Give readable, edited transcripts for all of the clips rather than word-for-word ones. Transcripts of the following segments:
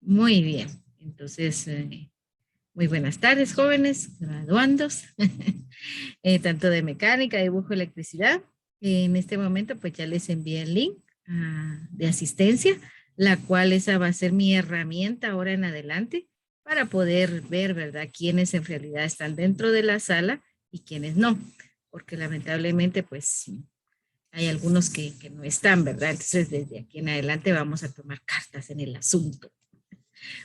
Muy bien. Entonces, muy buenas tardes, jóvenes, graduandos, tanto de mecánica, dibujo, electricidad. En este momento, pues ya les envié el link de asistencia, la cual esa va a ser mi herramienta ahora en adelante para poder ver, ¿verdad?, quiénes en realidad están dentro de la sala y quiénes no, porque lamentablemente, pues hay algunos que no están, ¿verdad? Entonces, desde aquí en adelante vamos a tomar cartas en el asunto.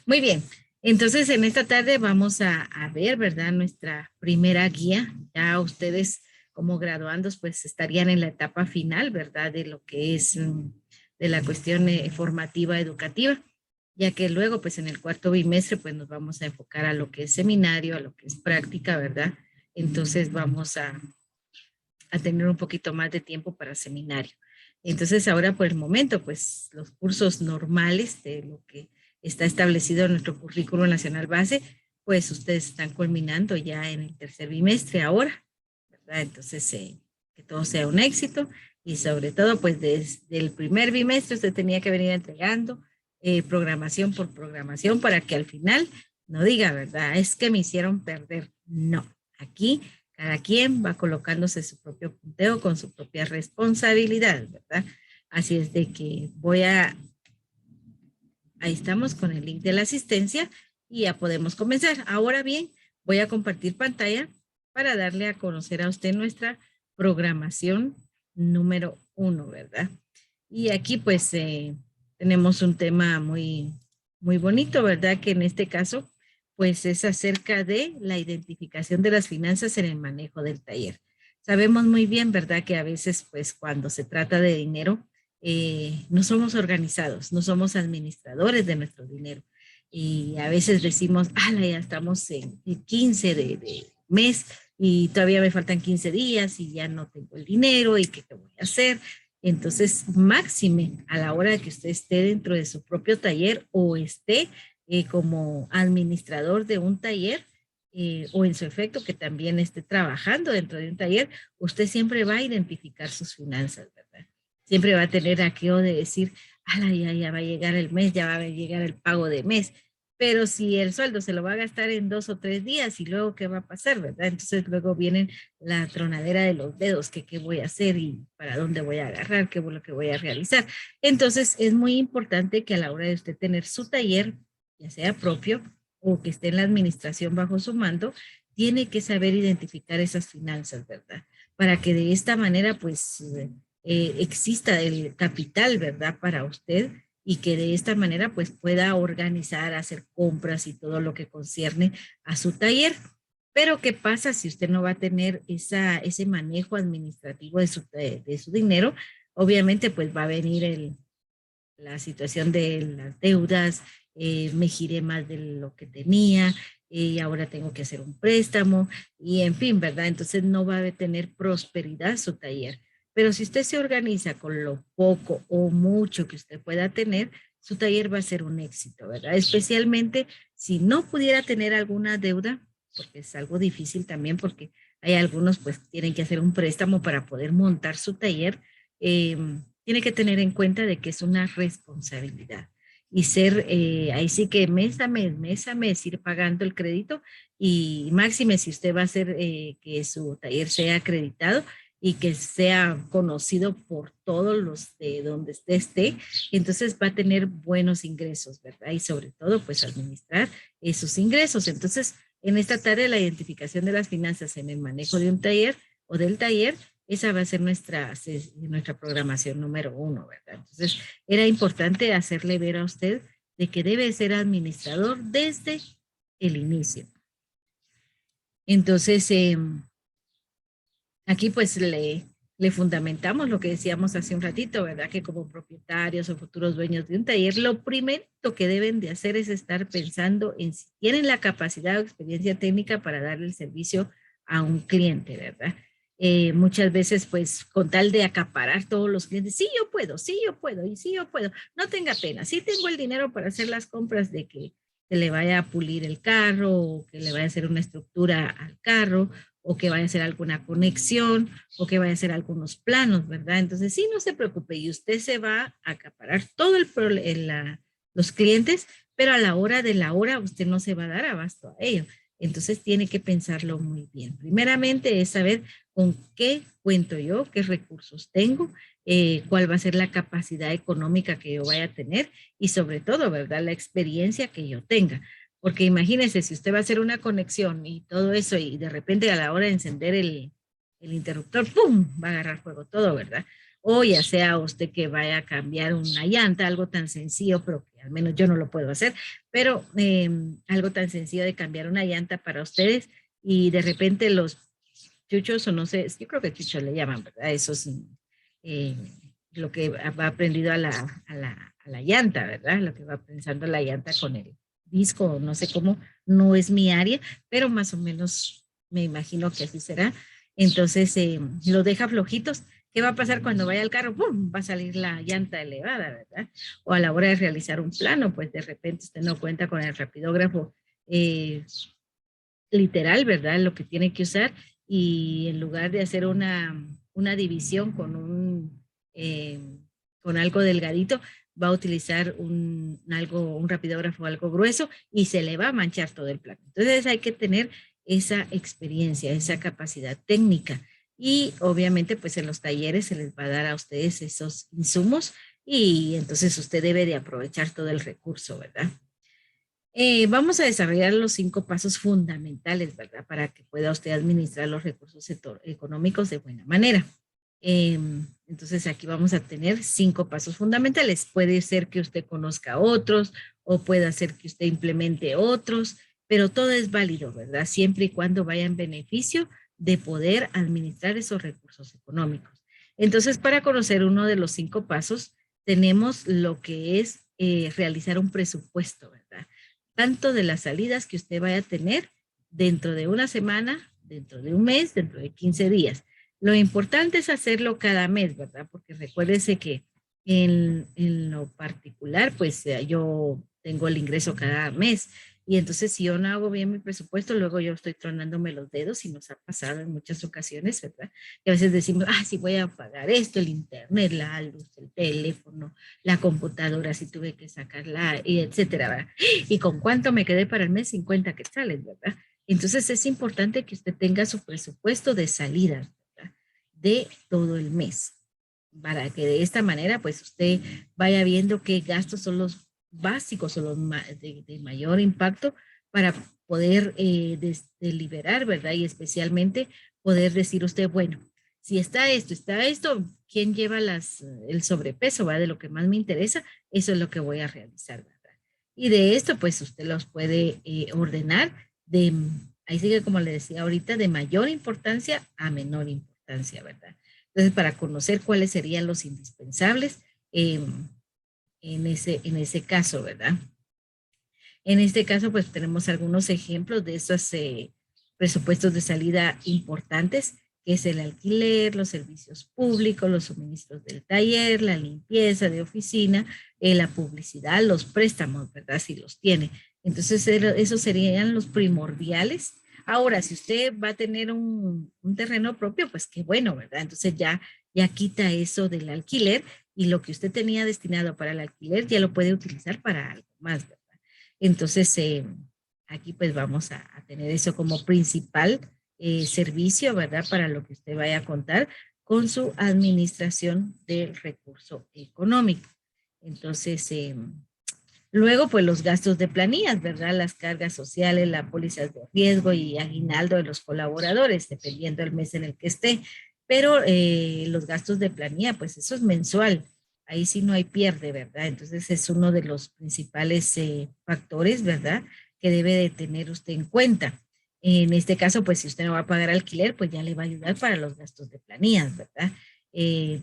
Muy bien, entonces en esta tarde vamos a ver, ¿verdad? Nuestra primera guía. Ya ustedes como graduandos pues estarían en la etapa final, ¿verdad? De lo que es de la cuestión formativa educativa, ya que luego pues en el cuarto bimestre pues nos vamos a enfocar a lo que es seminario, a lo que es práctica, ¿verdad? Entonces vamos a tener un poquito más de tiempo para seminario. Entonces ahora por el momento, pues los cursos normales de lo que está establecido en nuestro currículo nacional base, pues ustedes están culminando ya en el tercer bimestre ahora, ¿verdad? Entonces, que todo sea un éxito y sobre todo, pues desde el primer bimestre usted tenía que venir entregando programación por programación para que al final no diga, ¿verdad? Es que me hicieron perder. No, aquí cada quien va colocándose su propio punteo con su propia responsabilidad, ¿verdad? Así es de que ahí estamos con el link de la asistencia y ya podemos comenzar. Ahora bien, voy a compartir pantalla para darle a conocer a usted nuestra programación número 1, ¿verdad? Y aquí pues tenemos un tema muy bonito, ¿verdad? Que en este caso pues es acerca de la identificación de las finanzas en el manejo del taller. Sabemos muy bien, ¿verdad? Que a veces pues cuando se trata de dinero, no somos organizados, no somos administradores de nuestro dinero. Y a veces decimos, ya estamos en el 15 de mes y todavía me faltan 15 días y ya no tengo el dinero y qué voy a hacer. Entonces, máxime a la hora de que usted esté dentro de su propio taller o esté como administrador de un taller o en su efecto que también esté trabajando dentro de un taller, usted siempre va a identificar sus finanzas, ¿verdad? Siempre va a tener aquello de decir, ya va a llegar el mes, ya va a llegar el pago de mes. Pero si el sueldo se lo va a gastar en 2 o 3 días y luego qué va a pasar, ¿verdad? Entonces luego vienen la tronadera de los dedos, que qué voy a hacer y para dónde voy a agarrar, qué es lo que voy a realizar. Entonces es muy importante que a la hora de usted tener su taller, ya sea propio o que esté en la administración bajo su mando, tiene que saber identificar esas finanzas, ¿verdad? Para que de esta manera pues exista el capital, ¿verdad? Para usted y que de esta manera pues pueda organizar, hacer compras y todo lo que concierne a su taller. Pero ¿qué pasa si usted no va a tener ese manejo administrativo de su dinero? Obviamente pues va a venir la situación de las deudas, me giré más de lo que tenía y ahora tengo que hacer un préstamo y en fin, ¿verdad? Entonces no va a tener prosperidad su taller. Pero si usted se organiza con lo poco o mucho que usted pueda tener, su taller va a ser un éxito, ¿verdad? Especialmente si no pudiera tener alguna deuda, porque es algo difícil también, porque hay algunos pues tienen que hacer un préstamo para poder montar su taller. Tiene que tener en cuenta de que es una responsabilidad y ser, ahí sí que mes a mes ir pagando el crédito y máxime si usted va a hacer que su taller sea acreditado y que sea conocido por todos los de donde usted esté, entonces va a tener buenos ingresos, ¿verdad? Y sobre todo, pues administrar esos ingresos. Entonces, en esta tarde, la identificación de las finanzas en el manejo de un taller o del taller, esa va a ser nuestra programación número 1, ¿verdad? Entonces, era importante hacerle ver a usted de que debe ser administrador desde el inicio. Entonces, aquí pues le fundamentamos lo que decíamos hace un ratito, ¿verdad? Que como propietarios o futuros dueños de un taller, lo primero que deben de hacer es estar pensando en si tienen la capacidad o experiencia técnica para darle el servicio a un cliente, ¿verdad? Muchas veces, pues, con tal de acaparar todos los clientes, sí, yo puedo, y sí, yo puedo, no tenga pena, sí tengo el dinero para hacer las compras de que se le vaya a pulir el carro o que le vaya a hacer una estructura al carro o que vaya a hacer alguna conexión o que vaya a hacer algunos planos, ¿verdad? Entonces, sí, no se preocupe y usted se va a acaparar todo los clientes, pero a la hora de la hora usted no se va a dar abasto a ello. Entonces tiene que pensarlo muy bien. Primeramente es saber con qué cuento yo, qué recursos tengo, cuál va a ser la capacidad económica que yo vaya a tener y sobre todo, ¿verdad? La experiencia que yo tenga. Porque imagínese, si usted va a hacer una conexión y todo eso y de repente a la hora de encender el interruptor, ¡pum!, va a agarrar fuego todo, ¿verdad? O ya sea usted que vaya a cambiar una llanta, algo tan sencillo, pero que al menos yo no lo puedo hacer, pero algo tan sencillo de cambiar una llanta para ustedes y de repente los chuchos, o no sé, yo creo que chuchos le llaman, ¿verdad? Eso es eh, lo que va aprendido a la llanta, ¿verdad? Lo que va pensando la llanta con el disco, no sé cómo, no es mi área, pero más o menos me imagino que así será. Entonces, lo deja flojitos. ¿Qué va a pasar cuando vaya al carro? ¡Pum! Va a salir la llanta elevada, ¿verdad? O a la hora de realizar un plano, pues de repente usted no cuenta con el rapidógrafo literal, ¿verdad? Lo que tiene que usar y en lugar de hacer una división con algo delgadito, va a utilizar un rapidógrafo algo grueso y se le va a manchar todo el plano. Entonces hay que tener esa experiencia, esa capacidad técnica y obviamente pues en los talleres se les va a dar a ustedes esos insumos y entonces usted debe de aprovechar todo el recurso, ¿verdad? Vamos a desarrollar los 5 pasos fundamentales, ¿verdad? Para que pueda usted administrar los recursos económicos de buena manera. Entonces aquí vamos a tener 5 pasos fundamentales. Puede ser que usted conozca otros o puede ser que usted implemente otros, pero todo es válido, ¿verdad? Siempre y cuando vaya en beneficio de poder administrar esos recursos económicos. Entonces, para conocer uno de los 5 pasos, tenemos lo que es realizar un presupuesto, ¿verdad? Tanto de las salidas que usted vaya a tener dentro de una semana, dentro de un mes, dentro de 15 días. Lo importante es hacerlo cada mes, ¿verdad? Porque recuérdese que en lo particular, pues yo tengo el ingreso cada mes. Y entonces si yo no hago bien mi presupuesto, luego yo estoy tronándome los dedos y nos ha pasado en muchas ocasiones, ¿verdad? Y a veces decimos, ah, sí voy a pagar esto, el internet, la luz, el teléfono, la computadora, si tuve que sacarla, y etcétera, ¿verdad? ¿Y con cuánto me quedé para el mes? 50 quetzales, ¿verdad? Entonces es importante que usted tenga su presupuesto de salidas, ¿verdad? De todo el mes, para que de esta manera pues usted vaya viendo qué gastos son los básicos o los de mayor impacto para poder deliberar, ¿verdad? Y especialmente poder decir usted, bueno, si está esto, ¿quién lleva el sobrepeso, ¿va? De lo que más me interesa, eso es lo que voy a realizar, ¿verdad? Y de esto, pues usted los puede ordenar de, ahí sigue como le decía ahorita, de mayor importancia a menor importancia, ¿verdad? Entonces, para conocer cuáles serían los indispensables en ese caso, ¿verdad? En este caso, pues tenemos algunos ejemplos de esos presupuestos de salida importantes, que es el alquiler, los servicios públicos, los suministros del taller, la limpieza de oficina, la publicidad, los préstamos, ¿verdad? Si los tiene. Entonces, esos serían los primordiales. Ahora, si usted va a tener un terreno propio, pues qué bueno, ¿verdad? Entonces ya quita eso del alquiler y lo que usted tenía destinado para el alquiler ya lo puede utilizar para algo más, ¿verdad? Entonces, aquí pues vamos a tener eso como principal servicio, ¿verdad? Para lo que usted vaya a contar con su administración del recurso económico. Entonces, luego pues los gastos de planillas, ¿verdad? Las cargas sociales, las pólizas de riesgo y aguinaldo de los colaboradores, dependiendo del mes en el que esté. Pero los gastos de planilla, pues eso es mensual ahí sí no hay pierde, ¿verdad? Entonces es uno de los principales factores, ¿verdad? Que debe de tener usted en cuenta. En este caso, pues si usted no va a pagar alquiler, pues ya le va a ayudar para los gastos de planillas, ¿verdad?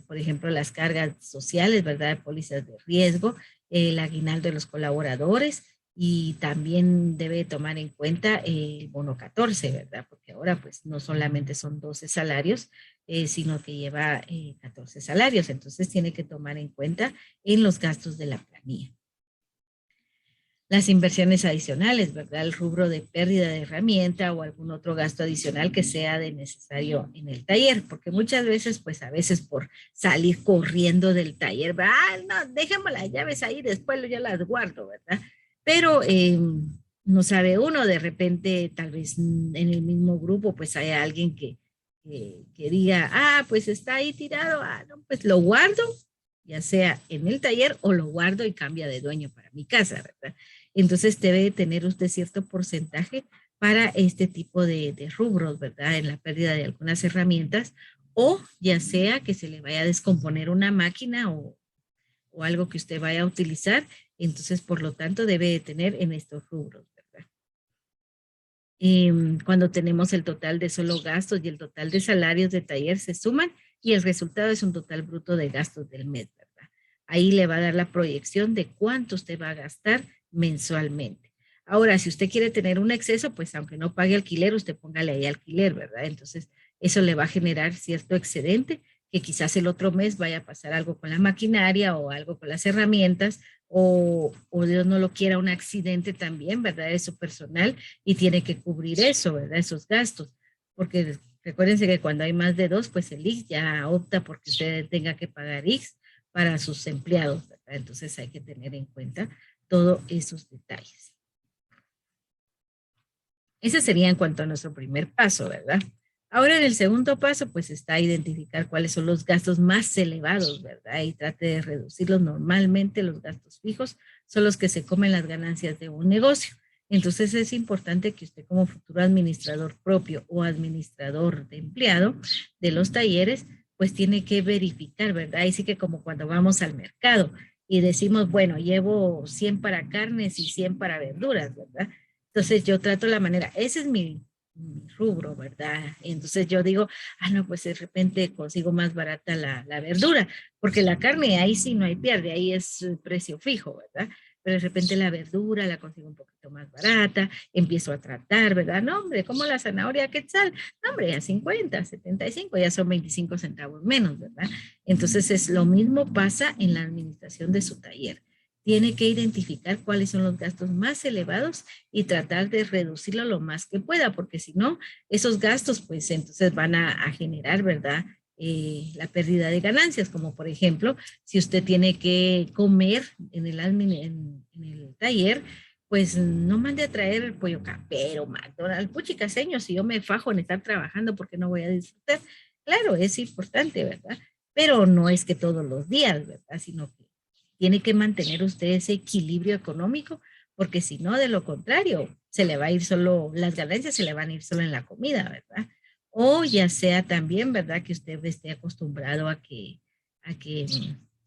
Por ejemplo, las cargas sociales, ¿verdad? De pólizas de riesgo, el aguinaldo de los colaboradores y también debe tomar en cuenta el bono 14, ¿verdad? Porque ahora pues no solamente son 12 salarios, sino que lleva 14 salarios. Entonces tiene que tomar en cuenta en los gastos de la planilla. Las inversiones adicionales, ¿verdad? El rubro de pérdida de herramienta o algún otro gasto adicional que sea de necesario en el taller, porque muchas veces, pues a veces por salir corriendo del taller, ah, no, dejemos las llaves ahí, después yo las guardo, ¿verdad? Pero no sabe uno, de repente tal vez en el mismo grupo, pues hay alguien que diga, ah, pues está ahí tirado, ah, no, pues lo guardo, ya sea en el taller o lo guardo y cambia de dueño para mi casa, ¿verdad? Entonces debe tener usted cierto porcentaje para este tipo de rubros, ¿verdad? En la pérdida de algunas herramientas o ya sea que se le vaya a descomponer una máquina o algo que usted vaya a utilizar, entonces por lo tanto debe de tener en estos rubros, ¿verdad? Cuando tenemos el total de solo gastos y el total de salarios de taller se suman y el resultado es un total bruto de gastos del mes, ¿verdad? Ahí le va a dar la proyección de cuánto usted va a gastar mensualmente. Ahora, si usted quiere tener un exceso, pues aunque no pague alquiler, usted póngale ahí alquiler, ¿verdad? Entonces, eso le va a generar cierto excedente que quizás el otro mes vaya a pasar algo con la maquinaria o algo con las herramientas o Dios no lo quiera, un accidente también, ¿verdad? De su personal y tiene que cubrir eso, ¿verdad? Esos gastos. Porque recuérdense que cuando hay más de dos, pues el IX ya opta porque usted tenga que pagar IX para sus empleados, ¿verdad? Entonces hay que tener en cuenta todos esos detalles. Ese sería en cuanto a nuestro primer paso, ¿verdad? Ahora en el segundo paso, pues está identificar cuáles son los gastos más elevados, ¿verdad? Y trate de reducirlos. Normalmente los gastos fijos son los que se comen las ganancias de un negocio. Entonces es importante que usted como futuro administrador propio o administrador de empleado de los talleres, pues tiene que verificar, ¿verdad? Ahí sí que como cuando vamos al mercado y decimos, bueno, llevo 100 para carnes y 100 para verduras, ¿verdad? Entonces yo trato la manera, ese es mi rubro, ¿verdad? Entonces yo digo, ah, no, pues de repente consigo más barata la verdura, porque la carne ahí sí no hay pierde, ahí es precio fijo, ¿verdad? Pero de repente la verdura la consigo un poquito más barata, empiezo a tratar, ¿verdad? No, hombre, como la zanahoria quetzal, no, hombre, a 50, 75, ya son 25 centavos menos, ¿verdad? Entonces es lo mismo pasa en la administración de su taller. Tiene que identificar cuáles son los gastos más elevados y tratar de reducirlo lo más que pueda, porque si no, esos gastos, pues entonces van a generar, ¿verdad? La pérdida de ganancias, como por ejemplo, si usted tiene que comer en el taller, pues no mande a traer el pollo campero, McDonald's, puchicaseño, si yo me fajo en estar trabajando porque no voy a disfrutar. Claro, es importante, ¿verdad? Pero no es que todos los días, ¿verdad? Sino que tiene que mantener usted ese equilibrio económico porque si no, de lo contrario, se le va a ir solo, las ganancias se le van a ir solo en la comida, ¿verdad? O ya sea también, ¿verdad? Que usted esté acostumbrado a que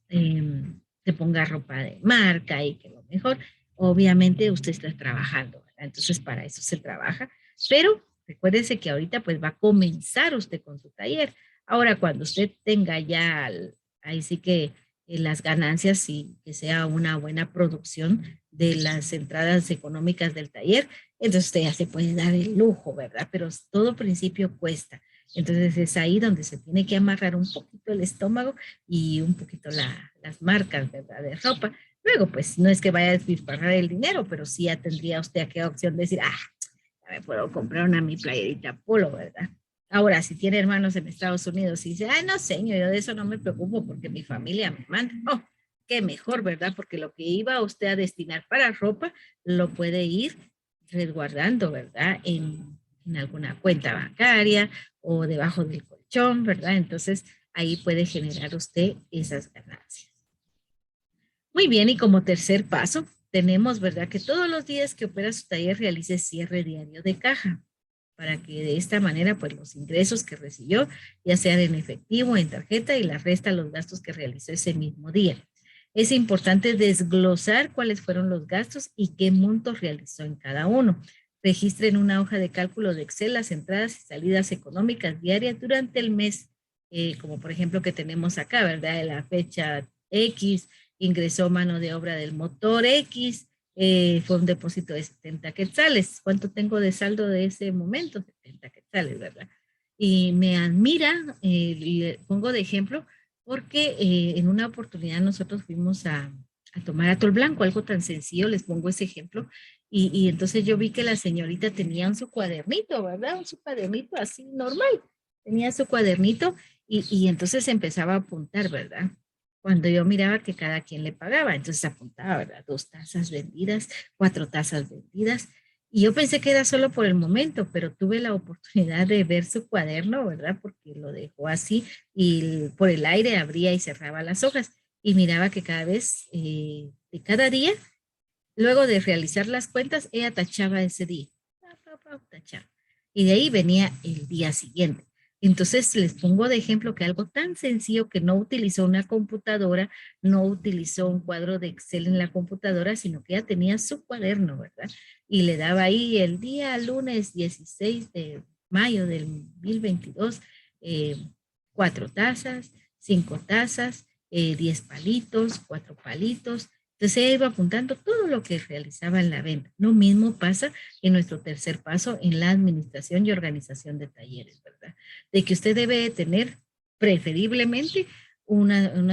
se ponga ropa de marca y que lo mejor, obviamente usted está trabajando, ¿verdad? Entonces para eso se trabaja, pero recuérdese que ahorita pues va a comenzar usted con su taller. Ahora cuando usted tenga ya, ahí sí que las ganancias y que sea una buena producción de las entradas económicas del taller, entonces usted ya se puede dar el lujo, ¿verdad? Pero todo principio cuesta. Entonces es ahí donde se tiene que amarrar un poquito el estómago y un poquito las marcas, ¿verdad? De ropa. Luego, pues no es que vaya a despilfarrar el dinero, pero sí ya tendría usted aquella opción de decir, ah, ya me puedo comprar una mi playerita polo, ¿verdad? Ahora, si tiene hermanos en Estados Unidos y dice, ay, no, señor, yo de eso no me preocupo porque mi familia me manda. Oh, qué mejor, ¿verdad? Porque lo que iba usted a destinar para ropa, lo puede ir resguardando, ¿verdad? En alguna cuenta bancaria o debajo del colchón, ¿verdad? Entonces, ahí puede generar usted esas ganancias. Muy bien, y como tercer paso, tenemos, ¿verdad? Que todos los días que opera su taller realice cierre diario de caja para que de esta manera, pues los ingresos que recibió, ya sean en efectivo, o en tarjeta, y la resta los gastos que realizó ese mismo día. Es importante desglosar cuáles fueron los gastos y qué montos realizó en cada uno. Registre en una hoja de cálculo de Excel las entradas y salidas económicas diarias durante el mes, como por ejemplo que tenemos acá, ¿verdad? De la fecha X, ingresó mano de obra del motor X, fue un depósito de 70 quetzales. ¿Cuánto tengo de saldo de ese momento? 70 quetzales, ¿verdad? Y me admira, le pongo de ejemplo, porque en una oportunidad nosotros fuimos a tomar atol blanco, algo tan sencillo, les pongo ese ejemplo. Y entonces yo vi que la señorita tenía su cuadernito, ¿verdad? Su cuadernito así normal. Tenía su cuadernito y entonces empezaba a apuntar, ¿verdad? Cuando yo miraba que cada quien le pagaba, entonces apuntaba, ¿verdad? 2 tazas vendidas, 4 tazas vendidas. Y yo pensé que era solo por el momento, pero tuve la oportunidad de ver su cuaderno, ¿verdad? Porque lo dejó así y por el aire abría y cerraba las hojas y miraba que cada vez, de cada día, luego de realizar las cuentas, ella tachaba ese día. Tachaba. Y de ahí venía el día siguiente. Entonces les pongo de ejemplo que algo tan sencillo que no utilizó una computadora, no utilizó un cuadro de Excel en la computadora, sino que ella tenía su cuaderno, ¿verdad? Y le daba ahí el día lunes 16 de mayo del 2022, 4 tazas, 5 tazas, 10 palitos, 4 palitos. Entonces ella iba apuntando todo lo que realizaba en la venta. Lo mismo pasa en nuestro tercer paso en la administración y organización de talleres, ¿verdad? De que usted debe tener preferiblemente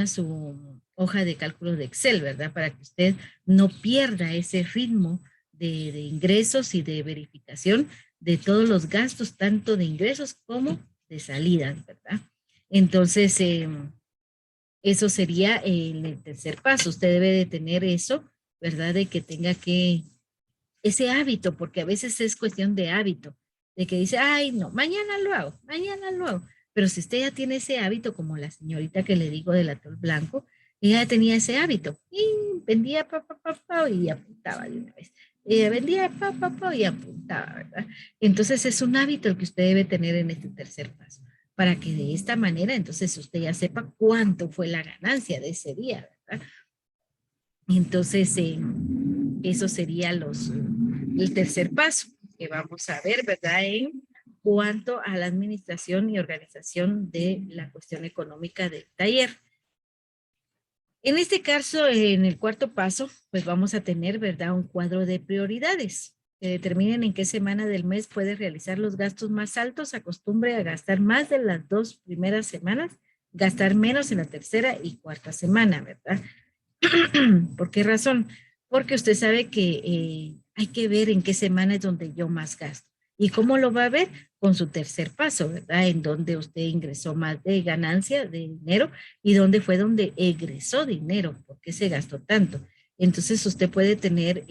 su hoja de cálculo de Excel, ¿verdad? Para que usted no pierda ese ritmo de ingresos y de verificación de todos los gastos, tanto de ingresos como de salidas, ¿verdad? Entonces, eso sería el tercer paso. Usted debe de tener eso, ¿verdad? De que tenga que, ese hábito, porque a veces es cuestión de hábito, de que dice, ay, no, mañana lo hago, mañana lo hago. Pero si usted ya tiene ese hábito, como la señorita que le digo del atol blanco, ella ya tenía ese hábito y vendía y apuntaba de una vez. Vendía y apuntaba, ¿verdad? Entonces es un hábito el que usted debe tener en este tercer paso, para que de esta manera entonces usted ya sepa cuánto fue la ganancia de ese día, ¿verdad? Entonces, eso sería el tercer paso que vamos a ver, ¿verdad? En cuanto a la administración y organización de la cuestión económica del taller. En este caso, en el cuarto paso, pues vamos a tener, ¿verdad? Un cuadro de prioridades que determinen en qué semana del mes puede realizar los gastos más altos. Acostumbre a gastar más de las 2 primeras semanas, gastar menos en la tercera y cuarta semana, ¿verdad? ¿Por qué razón? Porque usted sabe que hay que ver en qué semana es donde yo más gasto. ¿Y cómo lo va a ver? Con su tercer paso, ¿verdad? En donde usted ingresó más de ganancia de dinero y dónde fue donde egresó dinero, ¿por qué se gastó tanto? Entonces usted puede tener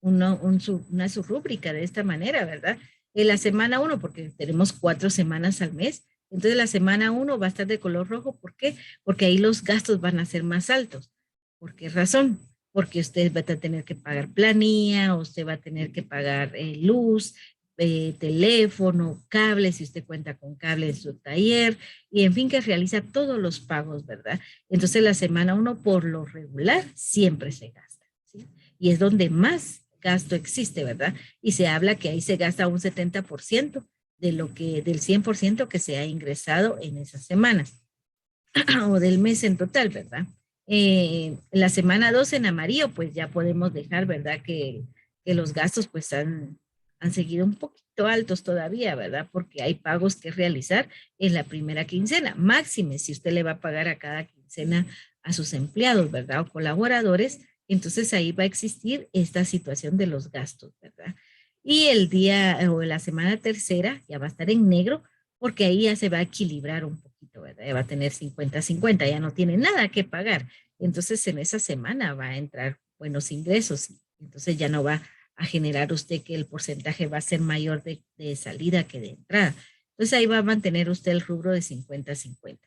una subrúbrica de esta manera, ¿verdad? En la semana 1, porque tenemos 4 semanas al mes, entonces la semana 1 va a estar de color rojo, ¿por qué? Porque ahí los gastos van a ser más altos. ¿Por qué razón? Porque usted va a tener que pagar planilla, usted va a tener que pagar luz, teléfono, cable, si usted cuenta con cable en su taller, y en fin, que realiza todos los pagos, ¿verdad? Entonces la semana 1 por lo regular siempre se gasta, ¿sí? Y es donde más gasto existe, ¿verdad? Y se habla que ahí se gasta un 70% de del 100% que se ha ingresado en esas semanas o del mes en total, ¿verdad? La semana 2 en amarillo, pues ya podemos dejar, ¿verdad? Que los gastos pues han seguido un poquito altos todavía, ¿verdad? Porque hay pagos que realizar en la primera quincena, máxime si usted le va a pagar a cada quincena a sus empleados, ¿verdad? O colaboradores, entonces ahí va a existir esta situación de los gastos, ¿verdad? Y el día o la semana tercera ya va a estar en negro porque ahí ya se va a equilibrar un poquito, ¿verdad? Ya va a tener 50-50, ya no tiene nada que pagar. Entonces en esa semana va a entrar buenos ingresos, entonces ya no va a generar usted que el porcentaje va a ser mayor de salida que de entrada. Entonces ahí va a mantener usted el rubro de 50-50.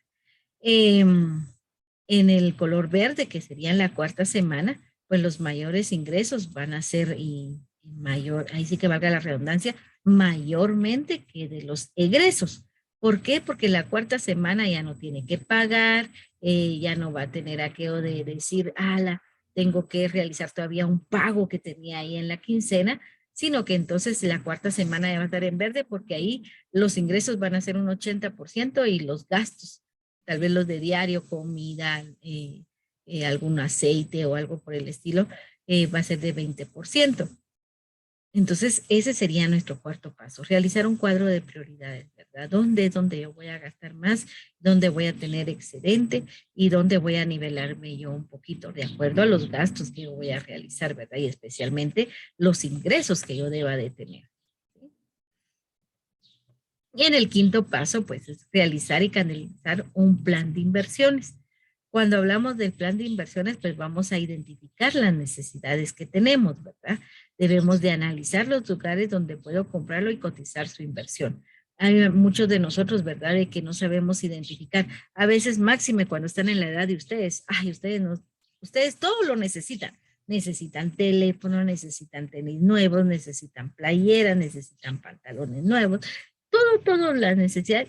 En el color verde, que sería en la cuarta semana, pues los mayores ingresos van a ser y mayor, ahí sí que valga la redundancia, mayormente que de los egresos. ¿Por qué? Porque la cuarta semana ya no tiene que pagar, ya no va a tener aquello de decir, ala, tengo que realizar todavía un pago que tenía ahí en la quincena, sino que entonces la cuarta semana ya va a estar en verde porque ahí los ingresos van a ser un 80% y los gastos, tal vez los de diario, comida, algún aceite o algo por el estilo, va a ser de 20%. Entonces, ese sería nuestro cuarto paso, realizar un cuadro de prioridades, ¿verdad? ¿Dónde es donde yo voy a gastar más? ¿Dónde voy a tener excedente? ¿Y dónde voy a nivelarme yo un poquito de acuerdo a los gastos que yo voy a realizar, ¿verdad? Y especialmente los ingresos que yo deba de tener. Y en el quinto paso, pues, es realizar y canalizar un plan de inversiones. Cuando hablamos del plan de inversiones, pues vamos a identificar las necesidades que tenemos, ¿verdad? Debemos de analizar los lugares donde puedo comprarlo y cotizar su inversión. Hay muchos de nosotros, ¿verdad?, de que no sabemos identificar. A veces, máxime cuando están en la edad de ustedes, ay, ustedes no, ustedes todo lo necesitan. Necesitan teléfono, necesitan tenis nuevos, necesitan playeras, necesitan pantalones nuevos, todo la necesidad,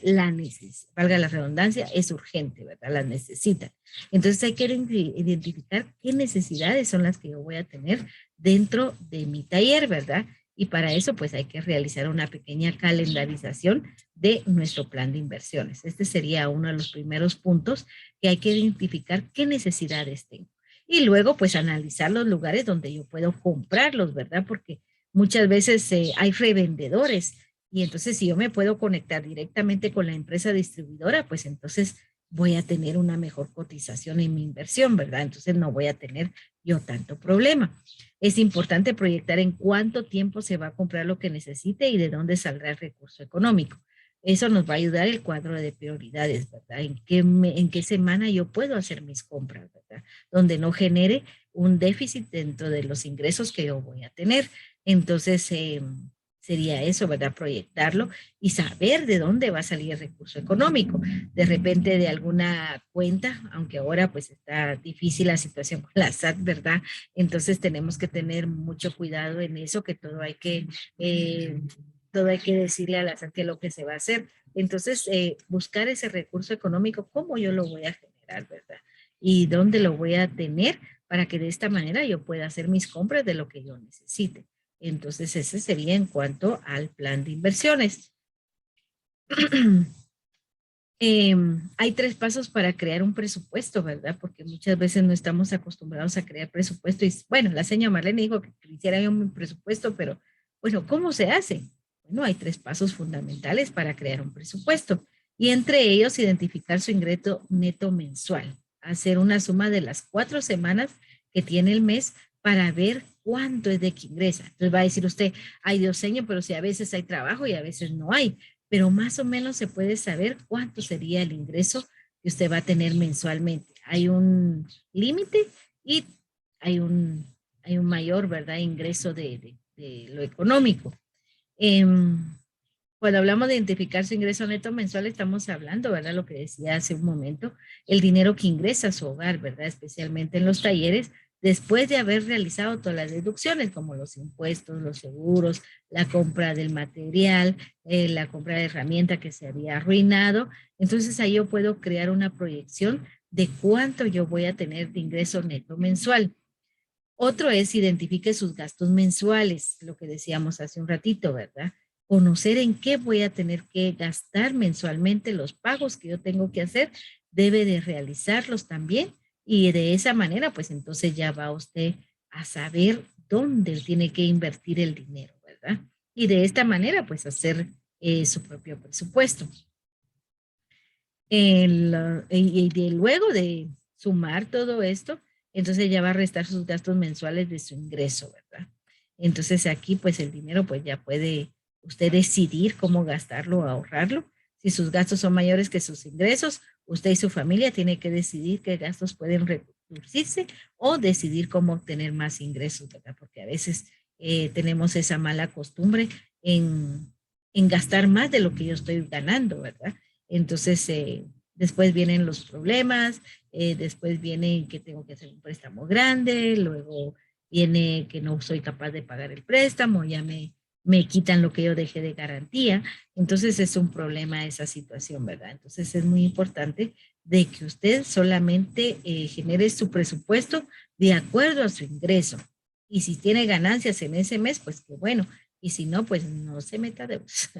valga la redundancia, es urgente, ¿verdad? Las necesitan. Entonces hay que identificar qué necesidades son las que yo voy a tener dentro de mi taller, ¿verdad? Y para eso, pues hay que realizar una pequeña calendarización de nuestro plan de inversiones. Este sería uno de los primeros puntos que hay que identificar qué necesidades tengo. Y luego, pues analizar los lugares donde yo puedo comprarlos, ¿verdad? Porque muchas veces hay revendedores y entonces si yo me puedo conectar directamente con la empresa distribuidora, pues entonces voy a tener una mejor cotización en mi inversión, ¿verdad? Entonces no voy a tener yo tanto problema. Es importante proyectar en cuánto tiempo se va a comprar lo que necesite y de dónde saldrá el recurso económico. Eso nos va a ayudar el cuadro de prioridades, ¿verdad? En qué semana yo puedo hacer mis compras, ¿verdad? Donde no genere un déficit dentro de los ingresos que yo voy a tener. Entonces, sería eso, ¿verdad? Proyectarlo y saber de dónde va a salir el recurso económico. De repente de alguna cuenta, aunque ahora pues está difícil la situación con la SAT, ¿verdad? Entonces tenemos que tener mucho cuidado en eso, que todo hay que decirle a la SAT qué es lo que se va a hacer. Entonces, buscar ese recurso económico, cómo yo lo voy a generar, ¿verdad? Y dónde lo voy a tener para que de esta manera yo pueda hacer mis compras de lo que yo necesite. Entonces, ese sería en cuanto al plan de inversiones. Hay tres pasos para crear un presupuesto, ¿verdad? Porque muchas veces no estamos acostumbrados a crear presupuesto. Y bueno, la señora Marlene dijo que hiciera yo un presupuesto, pero bueno, ¿cómo se hace? Bueno, hay tres pasos fundamentales para crear un presupuesto. Y entre ellos, identificar su ingreso neto mensual. Hacer una suma de las 4 semanas que tiene el mes para ver cuánto es de que ingresa. Entonces va a decir usted, ay Dios señor, pero si a veces hay trabajo y a veces no hay, pero más o menos se puede saber cuánto sería el ingreso que usted va a tener mensualmente. Hay un límite y hay un, hay un mayor, ¿verdad?, ingreso de lo económico. Eh, Cuando hablamos de identificar su ingreso neto mensual, estamos hablando, ¿verdad? Lo que decía hace un momento, el dinero que ingresa a su hogar, ¿verdad? Especialmente en los talleres, después de haber realizado todas las deducciones, como los impuestos, los seguros, la compra del material, la compra de herramienta que se había arruinado. Entonces ahí yo puedo crear una proyección de cuánto yo voy a tener de ingreso neto mensual. Otro es identifique sus gastos mensuales, lo que decíamos hace un ratito, ¿verdad? Conocer en qué voy a tener que gastar mensualmente, los pagos que yo tengo que hacer, debe de realizarlos también y de esa manera, pues entonces ya va usted a saber dónde tiene que invertir el dinero, ¿verdad? Y de esta manera, pues hacer su propio presupuesto. Luego de sumar todo esto, entonces ya va a restar sus gastos mensuales de su ingreso, ¿verdad? Entonces aquí pues el dinero pues ya puede usted decidir cómo gastarlo o ahorrarlo. Si sus gastos son mayores que sus ingresos, usted y su familia tienen que decidir qué gastos pueden reducirse o decidir cómo obtener más ingresos, ¿verdad? Porque a veces tenemos esa mala costumbre en, en gastar más de lo que yo estoy ganando, ¿verdad? Entonces, después vienen los problemas, después viene que tengo que hacer un préstamo grande, luego viene que no soy capaz de pagar el préstamo, me quitan lo que yo dejé de garantía. Entonces, es un problema esa situación, ¿verdad? Entonces, es muy importante de que usted solamente genere su presupuesto de acuerdo a su ingreso. Y si tiene ganancias en ese mes, pues qué bueno. Y si no, pues no se meta deudas.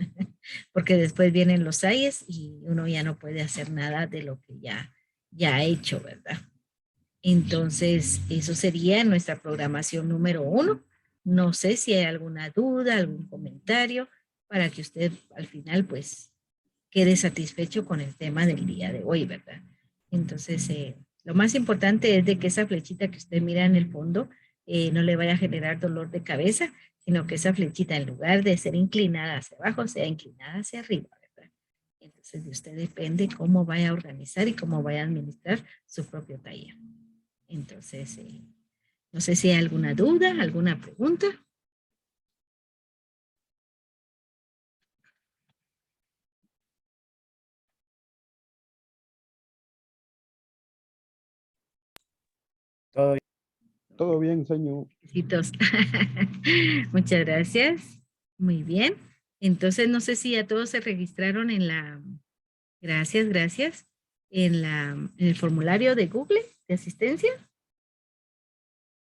Porque después vienen los ayes y uno ya no puede hacer nada de lo que ya ha hecho, ¿verdad? Entonces, eso sería nuestra programación número 1. No sé si hay alguna duda, algún comentario, para que usted al final pues quede satisfecho con el tema del día de hoy, ¿verdad? Entonces, lo más importante es de que esa flechita que usted mira en el fondo no le vaya a generar dolor de cabeza, sino que esa flechita en lugar de ser inclinada hacia abajo, sea inclinada hacia arriba, ¿verdad? Entonces, de usted depende cómo vaya a organizar y cómo vaya a administrar su propio taller. Entonces, no sé si hay alguna duda, alguna pregunta. Todo, todo bien, señor. Besitos. Muchas gracias. Muy bien. Entonces, no sé si ya todos se registraron en la, gracias, gracias, en el formulario de Google de asistencia.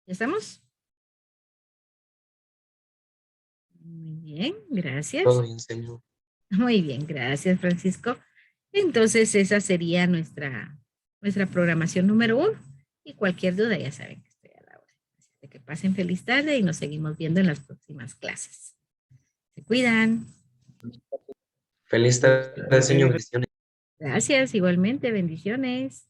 ¿Ya estamos? Muy bien, Todo gracias. bien, señor. Muy bien, gracias, Francisco. Entonces, esa sería nuestra programación número 1. Y cualquier duda, ya saben que estoy a la hora. Así de que pasen feliz tarde y nos seguimos viendo en las próximas clases. Se cuidan. Feliz tarde, señor. Bendiciones. Gracias, igualmente, bendiciones.